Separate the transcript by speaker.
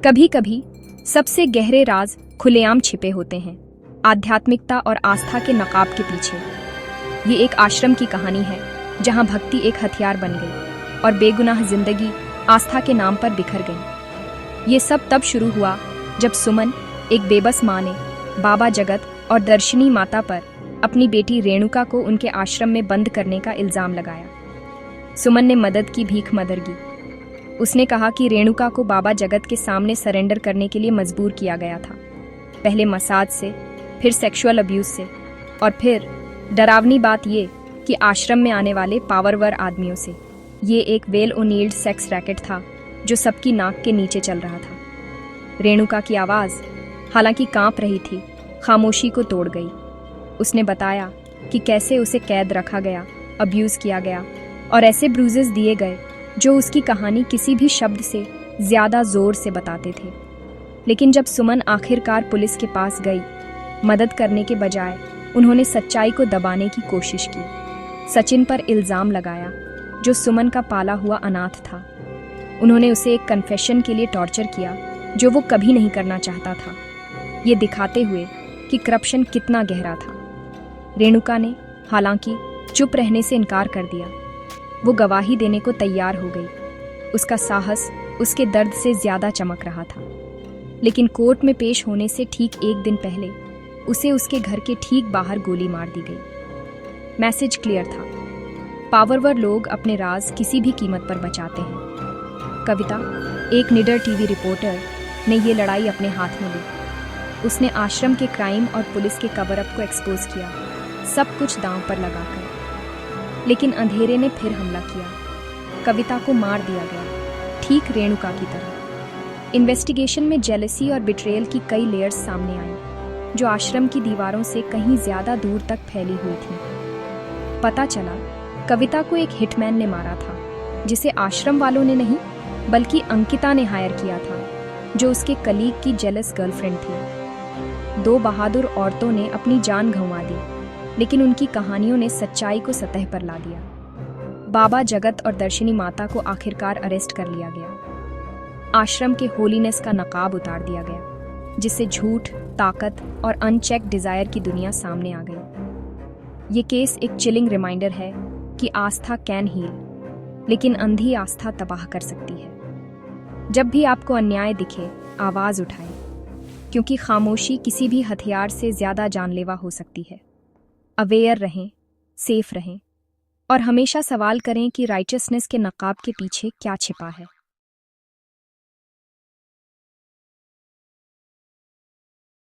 Speaker 1: कभी कभी सबसे गहरे राज खुलेआम छिपे होते हैं, आध्यात्मिकता और आस्था के नकाब के पीछे। ये एक आश्रम की कहानी है जहां भक्ति एक हथियार बन गई और बेगुनाह जिंदगी आस्था के नाम पर बिखर गई। ये सब तब शुरू हुआ जब सुमन, एक बेबस माँ ने बाबा जगत और दर्शनी माता पर अपनी बेटी रेणुका को उनके आश्रम में बंद करने का इल्जाम लगाया। सुमन ने मदद की भीख मदरगी। उसने कहा कि रेणुका को बाबा जगत के सामने सरेंडर करने के लिए मजबूर किया गया था, पहले मसाज से, फिर सेक्सुअल अब्यूज से, और फिर डरावनी बात ये कि आश्रम में आने वाले पावरवर आदमियों से। ये एक वेल ओनील्ड सेक्स रैकेट था जो सबकी नाक के नीचे चल रहा था। रेणुका की आवाज़, हालांकि कांप रही थी, खामोशी को तोड़ गई। उसने बताया कि कैसे उसे कैद रखा गया, अब्यूज़ किया गया और ऐसे ब्रूजेस दिए गए जो उसकी कहानी किसी भी शब्द से ज़्यादा जोर से बताते थे। लेकिन जब सुमन आखिरकार पुलिस के पास गई, मदद करने के बजाय उन्होंने सच्चाई को दबाने की कोशिश की। सचिन पर इल्ज़ाम लगाया, जो सुमन का पाला हुआ अनाथ था। उन्होंने उसे एक कन्फेशन के लिए टॉर्चर किया जो वो कभी नहीं करना चाहता था, ये दिखाते हुए कि करप्शन कितना गहरा था। रेणुका ने हालांकि चुप रहने से इनकार कर दिया। वो गवाही देने को तैयार हो गई। उसका साहस उसके दर्द से ज़्यादा चमक रहा था। लेकिन कोर्ट में पेश होने से ठीक एक दिन पहले उसे उसके घर के ठीक बाहर गोली मार दी गई। मैसेज क्लियर था, पावरवर लोग अपने राज किसी भी कीमत पर बचाते हैं। कविता, एक निडर टीवी रिपोर्टर, ने ये लड़ाई अपने हाथ में ली। उसने आश्रम के क्राइम और पुलिस के कवर अप को एक्सपोज किया, सब कुछ दांव पर लगाकर। लेकिन अंधेरे ने फिर हमला किया। कविता को मार दिया गया, ठीक रेणुका की तरह। इन्वेस्टिगेशन में जेलसी और बिट्रेयल की कई लेयर्स सामने आई, जो आश्रम की दीवारों से कहीं ज्यादा दूर तक फैली हुई थी। पता चला, कविता को एक हिटमैन ने मारा था, जिसे आश्रम वालों ने नहीं बल्कि अंकिता ने हायर किया था, जो उसके कलीग की जेलस गर्लफ्रेंड थी। दो बहादुर औरतों ने अपनी जान गंवा दी, लेकिन उनकी कहानियों ने सच्चाई को सतह पर ला दिया। बाबा जगत और दर्शनी माता को आखिरकार अरेस्ट कर लिया गया। आश्रम के होलीनेस का नकाब उतार दिया गया, जिससे झूठ, ताकत और अनचेक डिजायर की दुनिया सामने आ गई। ये केस एक चिलिंग रिमाइंडर है कि आस्था कैन हील, लेकिन अंधी आस्था तबाह कर सकती है। जब भी आपको अन्याय दिखे, आवाज उठाएं, क्योंकि खामोशी किसी भी हथियार से ज्यादा जानलेवा हो सकती है। अवेयर रहें, सेफ रहें और हमेशा सवाल करें कि राइचसनेस के नकाब के पीछे क्या छिपा है।